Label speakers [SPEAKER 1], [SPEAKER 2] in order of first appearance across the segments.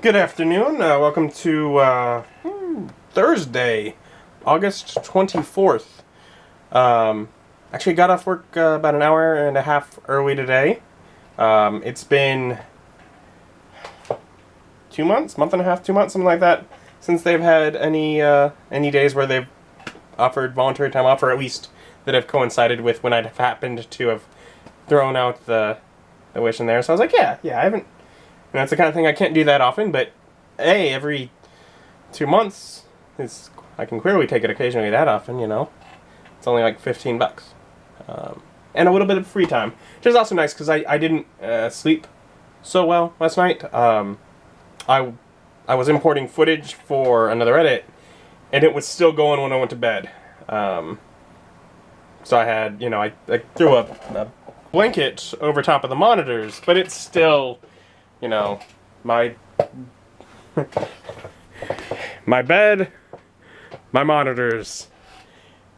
[SPEAKER 1] Good afternoon. Welcome to Thursday, August 24th. Actually got off work about an hour and a half early today. It's been 2 months, month and a half, 2 months, something like that, since they've had any days where they've offered voluntary time off, or at least that have coincided with when I'd have happened to have thrown out the wish in there. So I was like, yeah, I haven't. And that's the kind of thing I can't do that often, but hey, every 2 months, I can clearly take it occasionally that often, you know. It's only like $15. And a little bit of free time, which is also nice because I didn't sleep so well last night. I was importing footage for another edit, and it was still going when I went to bed. So I had, I threw a blanket over top of the monitors, but it's still, my bed, my monitors,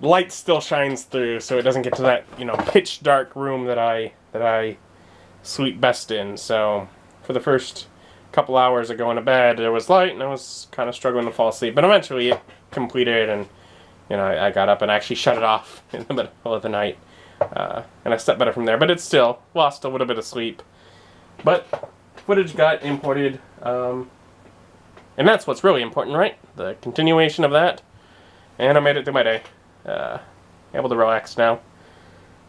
[SPEAKER 1] light still shines through, so it doesn't get to that, pitch dark room that I sleep best in. So for the first couple hours of going to bed, there was light, and I was kind of struggling to fall asleep. But eventually it completed, and I got up and actually shut it off in the middle of the night, and I slept better from there. But it's still lost a little bit of sleep. But footage got imported, and that's what's really important, right? The continuation of that. And I made it through my day. Able to relax now.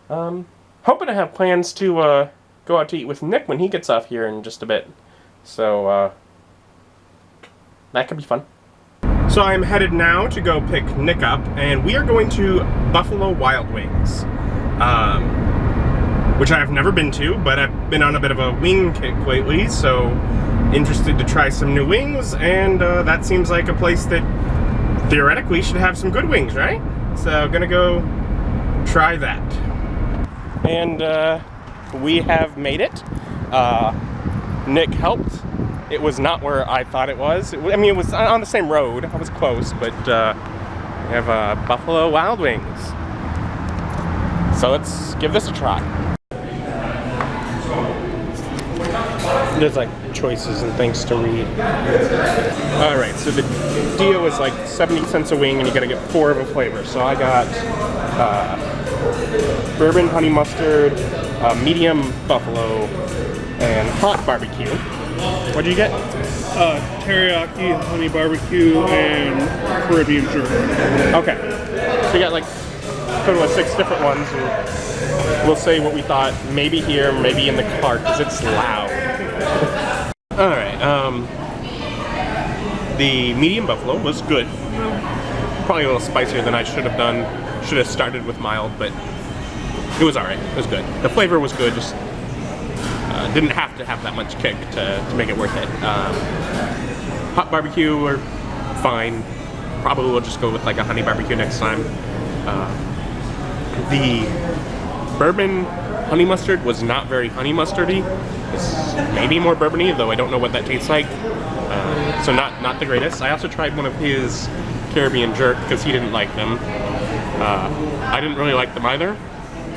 [SPEAKER 1] Hoping to have plans to go out to eat with Nick when he gets off here in just a bit. So that could be fun. So I'm headed now to go pick Nick up, and we are going to Buffalo Wild Wings, which I have never been to, but I've been on a bit of a wing kick lately, so interested to try some new wings, and that seems like a place that theoretically should have some good wings, right? So gonna go try that. And we have made it. Nick helped. It was not where I thought it was. It was on the same road. I was close, but we have Buffalo Wild Wings. So let's give this a try. There's like choices and things to read. Alright, so the deal is like 70 cents a wing, and you gotta get 4 of a flavor. So I got bourbon honey mustard, medium buffalo, and hot barbecue. What did you get?
[SPEAKER 2] Teriyaki, honey barbecue, and Caribbean jerk.
[SPEAKER 1] Okay. So you got like a total of 6 different ones, and we'll say what we thought, maybe here, maybe in the car, because it's loud. Alright, the medium buffalo was good. Probably a little spicier than I should have done. Should have started with mild, but it was alright. It was good. The flavor was good, just didn't have to have that much kick to make it worth it. Hot barbecue were fine. Probably we'll just go with like a honey barbecue next time. The bourbon honey mustard was not very honey mustardy. It's maybe more bourbony, though I don't know what that tastes like. So not the greatest. I also tried one of his Caribbean jerk because he didn't like them. I didn't really like them either.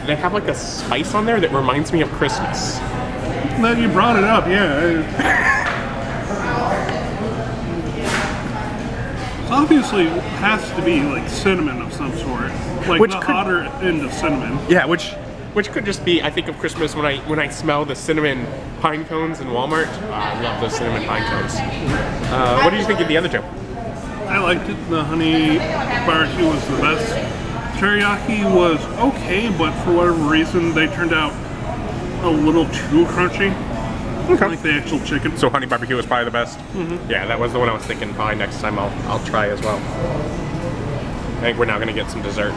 [SPEAKER 1] They have like a spice on there that reminds me of Christmas.
[SPEAKER 2] Then you brought it up, yeah. Obviously, it has to be like cinnamon of some sort, like the hotter end of cinnamon.
[SPEAKER 1] Yeah, which could just be, I think of Christmas when I smell the cinnamon pine cones in Walmart. I love those cinnamon pine cones. What did you think of the other two?
[SPEAKER 2] I liked it. The honey barbecue was the best. Teriyaki was okay, but for whatever reason, they turned out a little too crunchy. Okay. Like the actual chicken.
[SPEAKER 1] So honey barbecue was probably the best? Mm-hmm. Yeah, that was the one I was thinking probably next time I'll try as well. I think we're now going to get some dessert.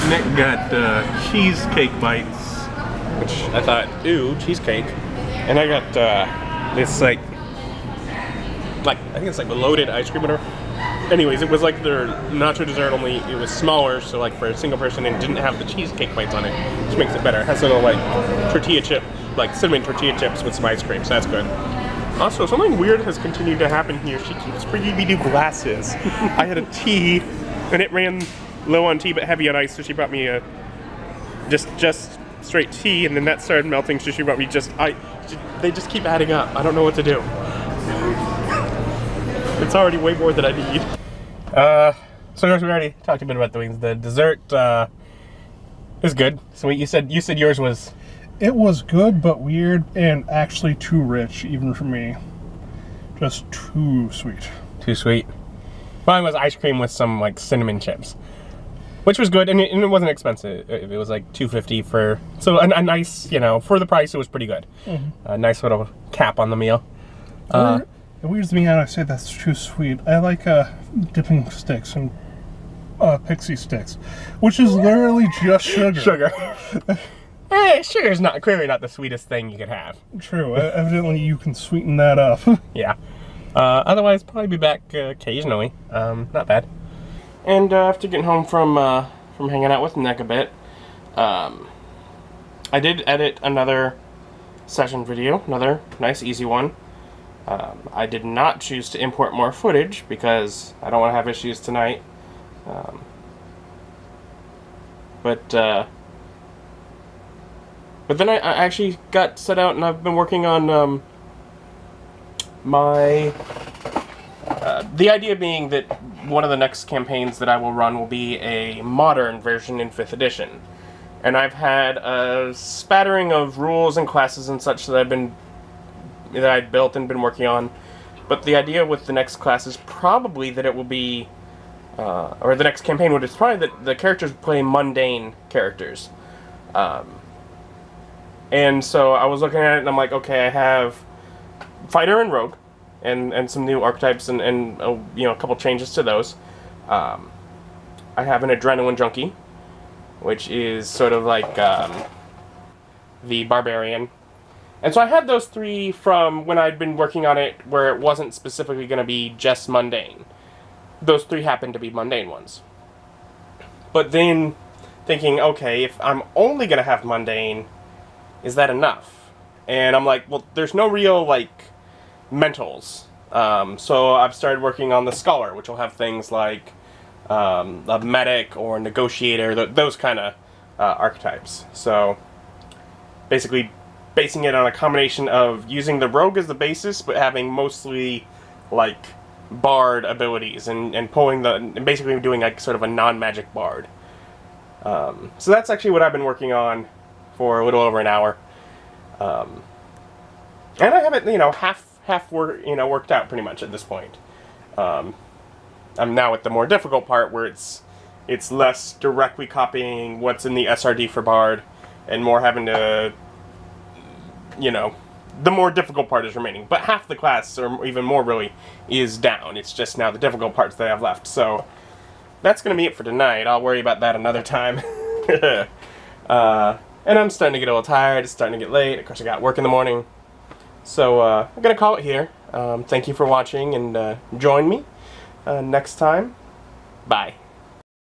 [SPEAKER 1] Nick got cheesecake bites, which I thought, ooh, cheesecake. And I got this like I think it's like loaded ice cream or whatever. Anyways, it was like their nacho dessert, only it was smaller, so like for a single person, and didn't have the cheesecake bites on it, which makes it better. It has little like tortilla chip, like cinnamon tortilla chips with some ice cream, so that's good. Also, something weird has continued to happen here. She keeps bringing me new glasses. I had a tea, and it ran low on tea but heavy on ice, so she brought me a just straight tea, and then that started melting. So she brought me they just keep adding up. I don't know what to do. It's already way more than I need. So we already talked a bit about the wings. The dessert is good. So you said yours was.
[SPEAKER 2] It was good, but weird, and actually too rich, even for me. Just too sweet.
[SPEAKER 1] Too sweet. Mine was ice cream with some like cinnamon chips, which was good, and it wasn't expensive. It was like $2.50 for a nice, for the price. It was pretty good. Mm-hmm. A nice little cap on the meal.
[SPEAKER 2] It weirds me out. I say that's too sweet. I like dipping sticks and pixie sticks, which is literally just sugar.
[SPEAKER 1] Sugar. Sugar is clearly not the sweetest thing you could have.
[SPEAKER 2] True. Evidently, you can sweeten that up.
[SPEAKER 1] Yeah. Otherwise, probably be back occasionally. Not bad. And after getting home from hanging out with Nick a bit, I did edit another session video, another nice easy one. I did not choose to import more footage because I don't want to have issues tonight. But then I actually got set out, and I've been working on the idea being that one of the next campaigns that I will run will be a modern version in 5th edition. And I've had a spattering of rules and classes and such that I'd built and been working on. But the idea with the next class is probably that it will be, or the next campaign is probably that the characters play mundane characters. And so I was looking at it and I'm like, okay, I have Fighter and Rogue, and some new archetypes and a couple changes to those. I have an Adrenaline Junkie, which is sort of like the Barbarian. And so I had those 3 from when I'd been working on it where it wasn't specifically going to be just mundane. Those 3 happened to be mundane ones. But then thinking, okay, if I'm only going to have mundane, is that enough? And I'm like, well, there's no real, mentals. So I've started working on the Scholar, which will have things like a medic or negotiator, those kind of archetypes. So basically basing it on a combination of using the Rogue as the basis, but having mostly, Bard abilities and pulling and basically doing, sort of a non-magic Bard. So that's actually what I've been working on for a little over an hour. And I have it, worked out pretty much at this point. I'm now at the more difficult part where it's less directly copying what's in the SRD for Bard and more having to, the more difficult part is remaining. But half the class, or even more really, is down. It's just now the difficult parts that I have left. So that's going to be it for tonight. I'll worry about that another time. And I'm starting to get a little tired. It's starting to get late. Of course, I got work in the morning. So I'm going to call it here. Thank you for watching, and join me next time. Bye.